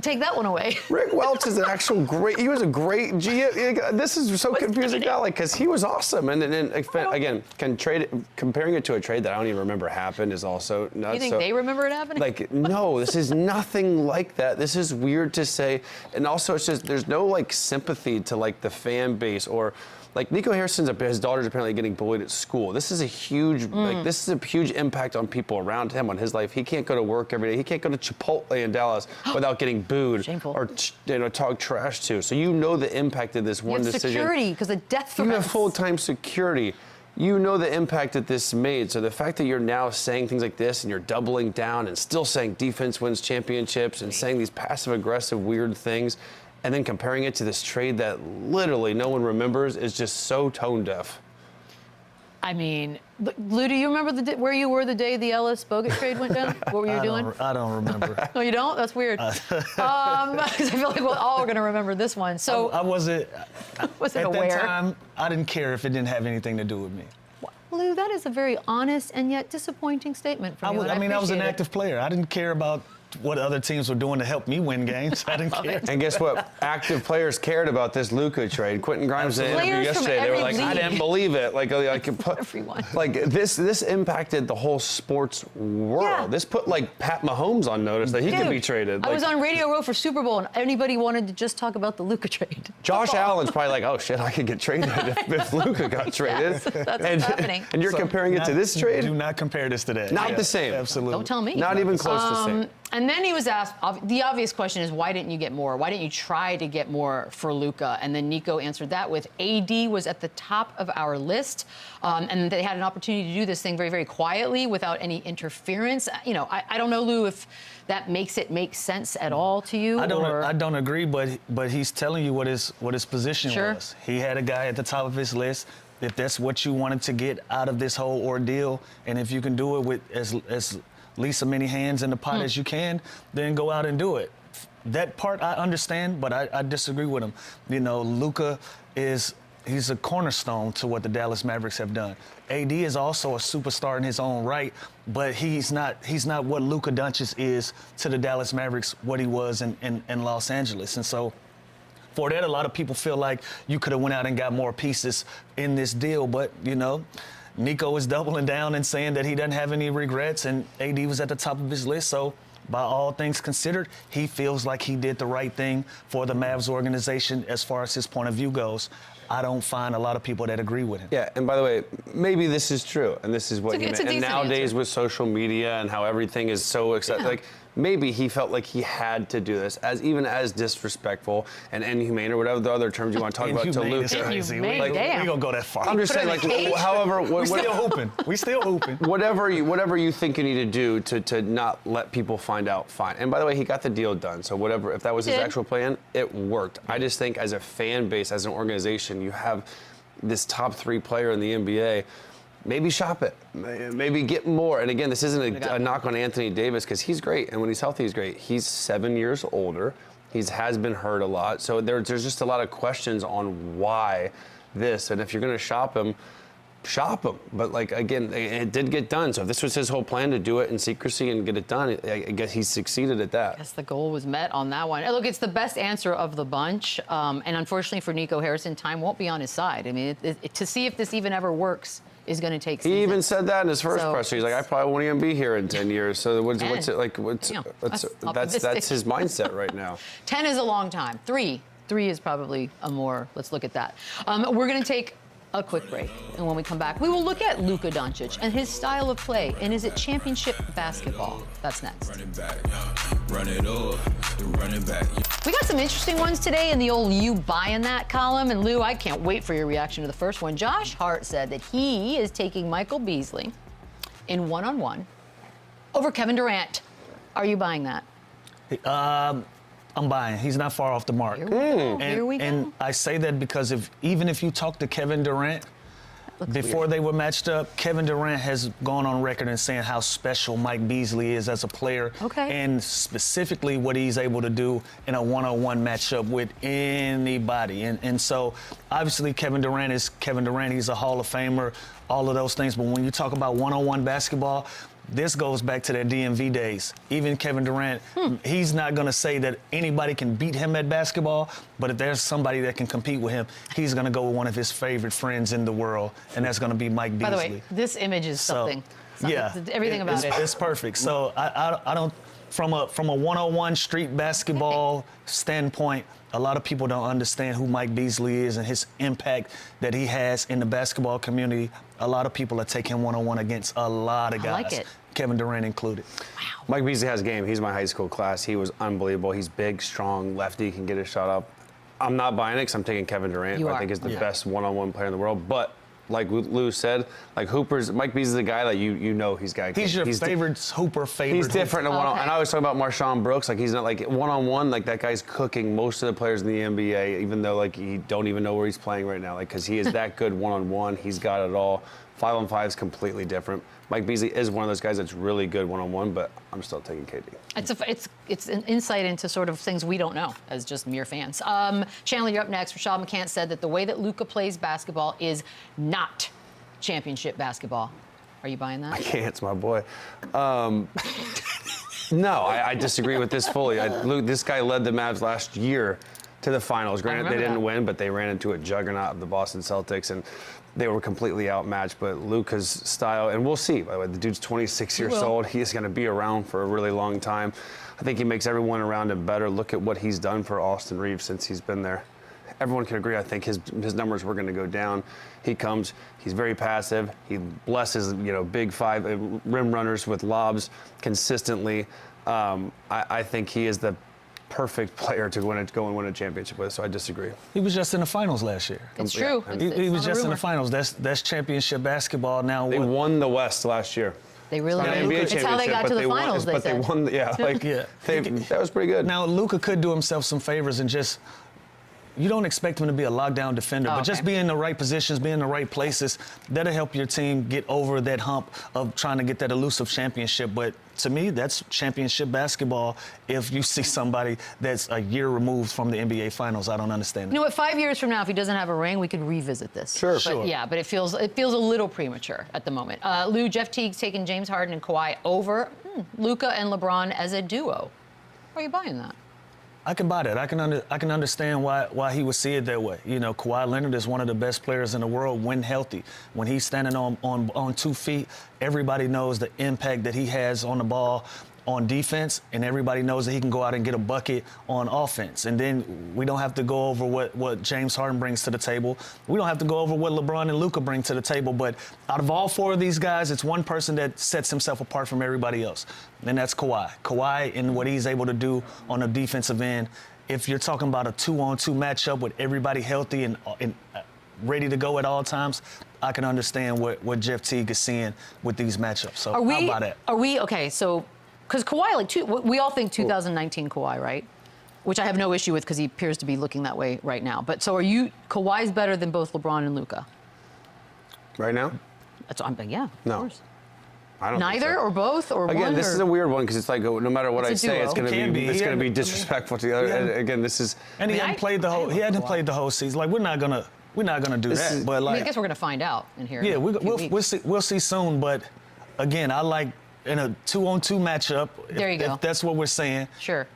Take that one away. Rick Welch is an actual great. He was a great GM. This is so confusing now, like, because he was awesome. And then again, comparing it to a trade that I don't even remember happened is also nuts. You think they remember it happening? Like, no, this is nothing like that. This is weird to say, and also it's just there's no like sympathy to like the fan base or. Like Nico Harrison's, his daughter's apparently getting bullied at school. This is a huge, like, this is a huge impact on people around him, on his life. He can't go to work every day. He can't go to Chipotle in Dallas without getting booed or talk trash to. So you know the impact of this one decision. Security because of death threats. You have full-time security. You know the impact that this made. So the fact that you're now saying things like this and you're doubling down and still saying defense wins championships and saying these passive-aggressive weird things, and then comparing it to this trade that literally no one remembers is just so tone deaf. I mean, Lou, do you remember where you were the day the Ellis Bogut trade went down? What were you doing? I don't remember. No, you don't? That's weird. Because I feel like we're all going to remember this one. So I wasn't aware. At that time, I didn't care if it didn't have anything to do with me. Lou, that is a very honest and yet disappointing statement from you. I was an active player. I didn't care about what other teams were doing to help me win games. I didn't care. And guess what? Active players cared about this LUKA trade. Quentin Grimes in an interview yesterday, they were like, I didn't believe it. Like everyone. Like this impacted the whole sports world. Yeah. This put like Pat Mahomes on notice that he could be traded. I was on Radio Row for Super Bowl, and anybody wanted to just talk about the LUKA trade. Josh Allen's probably like, oh shit, I could get traded if LUKA got traded. That's what's happening. And you're comparing it to this trade? Do not compare this to that. Not the same. Absolutely. Don't tell me. Not even close to the same. And then he was asked, the obvious question is, why didn't you get more? Why didn't you try to get more for LUKA? And then Nico answered that with, AD was at the top of our list, and they had an opportunity to do this thing very, very quietly without any interference. You know, I don't know, Lou, if that makes it make sense at all to you. I don't agree, but he's telling you what his position was. He had a guy at the top of his list. If that's what you wanted to get out of this whole ordeal, and if you can do it with as least as many hands in the pot as you can, then go out and do it. That part I understand, but I disagree with him. You know, LUKA he's a cornerstone to what the Dallas Mavericks have done. AD is also a superstar in his own right, but he's not what Luka Doncic is to the Dallas Mavericks, what he was in Los Angeles. And so for that, a lot of people feel like you could have went out and got more pieces in this deal, but, you know, Nico is doubling down and saying that he doesn't have any regrets, and AD was at the top of his list. So by all things considered, he feels like he did the right thing for the Mavs organization as far as his point of view goes. I don't find a lot of people that agree with him. Yeah, and by the way, maybe this is true, and this is what he meant. And nowadays with social media and how everything is so exciting, like, maybe he felt like he had to do this, even as disrespectful and inhumane or whatever the other terms you want to talk about to LUKA. We gonna go that far. I'm just saying, like, however, we still hooping. We still hooping. Whatever you think you need to do to not let people find out, fine. And by the way, he got the deal done. So whatever, if that was his actual plan, it worked. I just think as a fan base, as an organization, you have this top 3 player in the NBA. Maybe shop it. Maybe get more. And again, this isn't a knock on Anthony Davis, because he's great, and when he's healthy, he's great. He's 7 years older. He has been hurt a lot. So there's just a lot of questions on why this. And if you're going to shop him, shop him. But like again, it did get done. So if this was his whole plan to do it in secrecy and get it done, I guess he succeeded at that. I guess the goal was met on that one. Look, it's the best answer of the bunch, and unfortunately for Nico Harrison, time won't be on his side. I mean, to see if this even ever works is going to take seasons. He even said that in his first presser. He's like, I probably won't even be here in 10 years. So what's it like? That's his mindset right now. 10 is a long time. 3 is probably a more. Let's look at that. We're going to take a quick break, and when we come back, we will look at Luka Doncic and his style of play, and is it championship basketball? That's next. Run it up, run it back. We got some interesting ones today in the old "you buying that" column, and Lou, I can't wait for your reaction to the first one. Josh Hart said that he is taking Michael Beasley in one-on-one over Kevin Durant. Are you buying that? I'm buying. He's not far off the mark. Here we go. And I say that because even if you talk to Kevin Durant, before they were matched up, Kevin Durant has gone on record and saying how special Mike Beasley is as a player. Okay. And specifically what he's able to do in a one-on-one matchup with anybody. And so obviously Kevin Durant is Kevin Durant. He's a Hall of Famer, all of those things. But when you talk about one-on-one basketball, this goes back to their DMV days. Even Kevin Durant, he's not going to say that anybody can beat him at basketball, but if there's somebody that can compete with him, he's going to go with one of his favorite friends in the world, and that's going to be Mike Beasley. By the way, this image is something. Yeah. Everything about it. It's perfect. So I don't, from a one-on-one street basketball standpoint, a lot of people don't understand who Mike Beasley is and his impact that he has in the basketball community. A lot of people are taking one-on-one against a lot of guys. I like it. Kevin Durant included. Wow. Mike Beasley has game. He's my high school class. He was unbelievable. He's big, strong, lefty, can get his shot up. I'm not buying it because I'm taking Kevin Durant, who I think is the best one-on-one player in the world. But like Lou said, like Mike Beasley's the guy that you know he's got. He's your favorite Hooper favorite. He's different in one-on-one. Okay. And I always talk about Marshawn Brooks. Like he's not like one-on-one. Like that guy's cooking most of the players in the NBA, even though like he don't even know where he's playing right now. Like because he is that good one-on-one. He's got it all. 5-on-5 is completely different. Mike Beasley is one of those guys that's really good one-on-one, but I'm still taking KD. It's an insight into sort of things we don't know as just mere fans. Chandler, you're up next. Rashad McCants said that the way that Luka plays basketball is not championship basketball. Are you buying that? I can't. It's my boy. No, I disagree with this fully. This guy led the Mavs last year to the finals. Granted, they didn't win, but they ran into a juggernaut of the Boston Celtics, and they were completely outmatched. But Luka's style, and we'll see, by the way, the dude's 26 years old. He is going to be around for a really long time. I think he makes everyone around him better. Look at what he's done for Austin Reeves since he's been there. Everyone can agree, I think his numbers were going to go down. He comes, he's very passive. He blesses, big five rim runners with lobs consistently. I think he is the perfect player to go and win a championship with, so I disagree. He was just in the finals last year. It's true. He was just in the finals. That's championship basketball now. They won the West last year. They really did. It's how they got to the finals, they said. But they won, that was pretty good. Now, Luka could do himself some favors and just, you don't expect him to be a lockdown defender, but just be in the right positions, be in the right places. That'll help your team get over that hump of trying to get that elusive championship. But to me, that's championship basketball. If you see somebody that's a year removed from the NBA Finals, I don't understand that. You know what? 5 years from now, if he doesn't have a ring, we could revisit this. Sure. But it feels a little premature at the moment. Lou, Jeff Teague's taking James Harden and Kawhi over Luka and LeBron as a duo. Are you buying that? I can buy that. I can understand why he would see it that way. Kawhi Leonard is one of the best players in the world when healthy. When he's standing on 2 feet, everybody knows the impact that he has on the ball on defense, and everybody knows that he can go out and get a bucket on offense. And then we don't have to go over what James Harden brings to the table. We don't have to go over what LeBron and Luka bring to the table. But out of all 4 of these guys, it's one person that sets himself apart from everybody else, and that's Kawhi. Kawhi and what he's able to do on the defensive end. If you're talking about a 2-on-2 matchup with everybody healthy and ready to go at all times, I can understand what Jeff Teague is seeing with these matchups. So I'll buy that. Okay, so because Kawhi, we all think 2019 Kawhi, right? Which I have no issue with because he appears to be looking that way right now. But so Kawhi's better than both LeBron and Luka? Right now? That's what I'm thinking, yeah, No. of course. I don't Neither think so. or both or Again, one? This is a weird one because it's like no matter what I say, it's going to be disrespectful to the other. And again, this is. And he hadn't played the whole season. Like we're not gonna We're not going to do that. But like, I guess we're going to find out in here. Yeah, in we'll see soon. But again, I like in a 2-on-2 matchup. There you go. If that's what we're saying. Sure.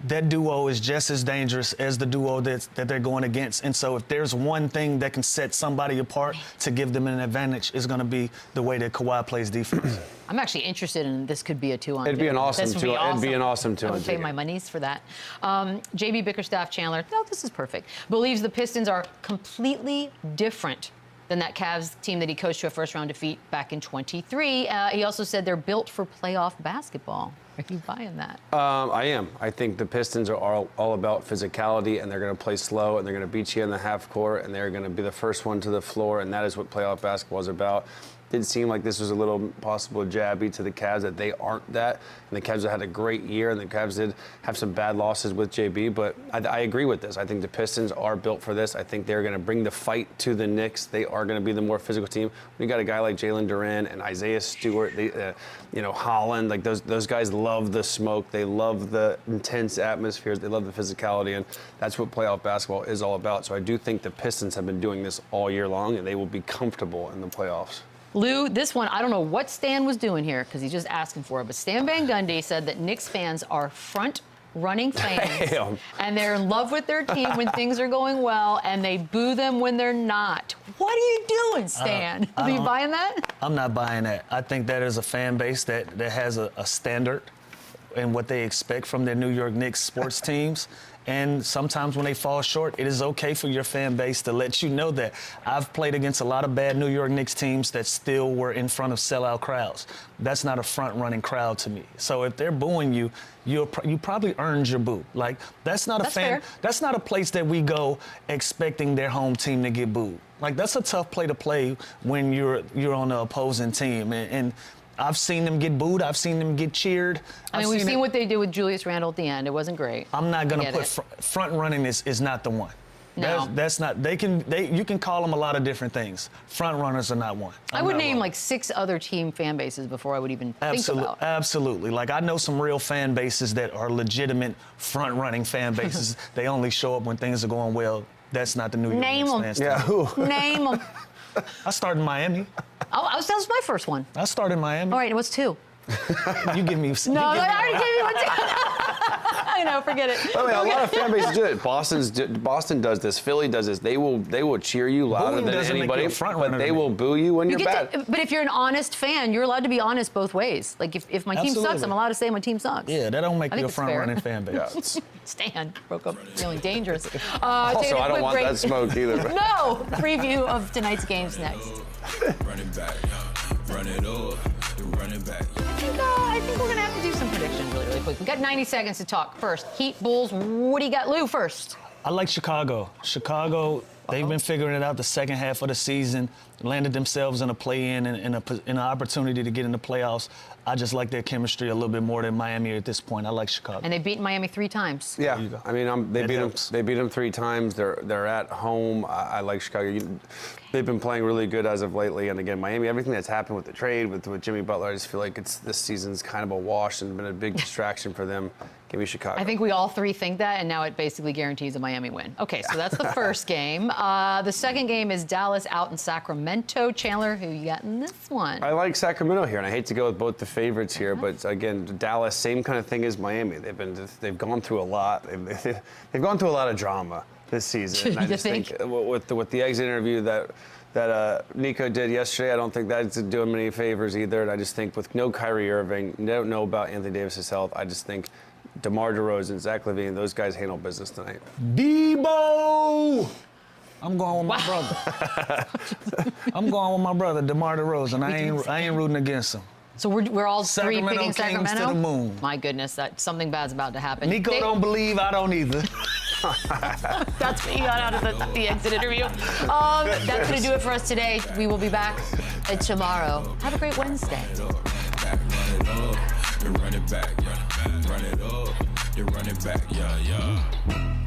That duo is just as dangerous as the duo that they're going against. And so if there's one thing that can set somebody apart to give them an advantage, it's going to be the way that Kawhi plays defense. I'm actually interested in this could be a 2-on-2. It'd be an awesome 2-on-2. It'd be an awesome 2-on-2. I would pay my monies for that. JB Bickerstaff Chandler, no, this is perfect, believes the Pistons are completely different than that Cavs team that he coached to a first-round defeat back in 23. He also said they're built for playoff basketball. Are you buying that? I am. I think the Pistons are all about physicality, and they're going to play slow, and they're going to beat you in the half court, and they're going to be the first one to the floor, and that is what playoff basketball is about. Did seem like this was a little possible jabby to the Cavs that they aren't that. And the Cavs have had a great year, and the Cavs did have some bad losses with JB. But I agree with this. I think the Pistons are built for this. I think they're going to bring the fight to the Knicks. They are going to be the more physical team. When you got a guy like Jalen Duran and Isaiah Stewart, Holland, like those guys love the smoke. They love the intense atmospheres. They love the physicality, and that's what playoff basketball is all about. So I do think the Pistons have been doing this all year long, and they will be comfortable in the playoffs. Lou, this one, I don't know what Stan was doing here because he's just asking for it, but Stan Van Gundy said that Knicks fans are front-running fans. Damn. And they're in love with their team when things are going well, and they boo them when they're not. What are you doing, Stan? Are you buying that? I'm not buying that. I think that is a fan base that has a standard in what they expect from their New York Knicks sports teams. And sometimes when they fall short, it is okay for your fan base to let you know that. I've played against a lot of bad New York Knicks teams that still were in front of sellout crowds. That's not a front-running crowd to me. So if they're booing you, you probably earned your boo. Like, that's not a fan. Fair. That's not a place that we go expecting their home team to get booed. Like, that's a tough play to play when you're on the opposing team. And I've seen them get booed. I've seen them get cheered. I mean, we've seen what they did with Julius Randle at the end. It wasn't great. I'm not going to put front running is not the one. No. That's not. You can call them a lot of different things. Front runners are not one. I would name like 6 other team fan bases before I would even think about. Absolutely. Like, I know some real fan bases that are legitimate front running fan bases. They only show up when things are going well. That's not the New York Name Knicks them. fans. Yeah, who? Name them. I started in Miami. That was my first one. I started in Miami. All right, what's 2? You give me. No, I already gave you one. I know, forget it. By the way, a lot of fan bases do it. Boston does this. Philly does this. They will cheer you louder than anybody, but they will boo you when you're bad. But if you're an honest fan, you're allowed to be honest both ways. Like, if my team sucks, I'm allowed to say my team sucks. Yeah, that don't make you a front-running fan base. Yeah. Stan broke up feeling dangerous. Also, I don't want that smoke either. No! Preview of tonight's games next. Running back, run it up, run it back. I think we're going to have to do some predictions really quick. We've got 90 seconds to talk. First, Heat, Bulls. What do you got, Lou, first? I like Chicago. They've been figuring it out the second half of the season, landed themselves in a play-in and an opportunity to get in the playoffs. I just like their chemistry a little bit more than Miami at this point. I like Chicago. And they beat Miami 3 times. Yeah, I mean, they beat them 3 times. They're at home. I like Chicago. They've been playing really good as of lately. And again, Miami, everything that's happened with the trade with Jimmy Butler, I just feel like this season's kind of a wash and been a big distraction for them. Give me Chicago. I think we all 3 think that, and now it basically guarantees a Miami win. Okay, so that's the first game. The second game is Dallas out in Sacramento. Chandler, who you got in this one? I like Sacramento here, and I hate to go with both the favorites here, but again, Dallas, same kind of thing as Miami. They've gone through a lot. They've gone through a lot of drama this season. And I just think with the exit interview that NICO did yesterday, I don't think that's doing him any favors either. And I just think with no Kyrie Irving, don't know about Anthony Davis's health, I just think DeMar DeRozan, Zach LaVine, those guys handle business tonight. Debo! I'm going with my brother. I'm going with my brother, DeMar DeRozan. I ain't rooting against him. So we're all 3 picking Sacramento? To the moon. My goodness, something bad's about to happen. NICO don't believe, I don't either. That's what you got out of the exit interview. That's going to do it for us today. We will be back tomorrow. Have a great Wednesday. Run it back, yeah. Run it up, run it back, yeah.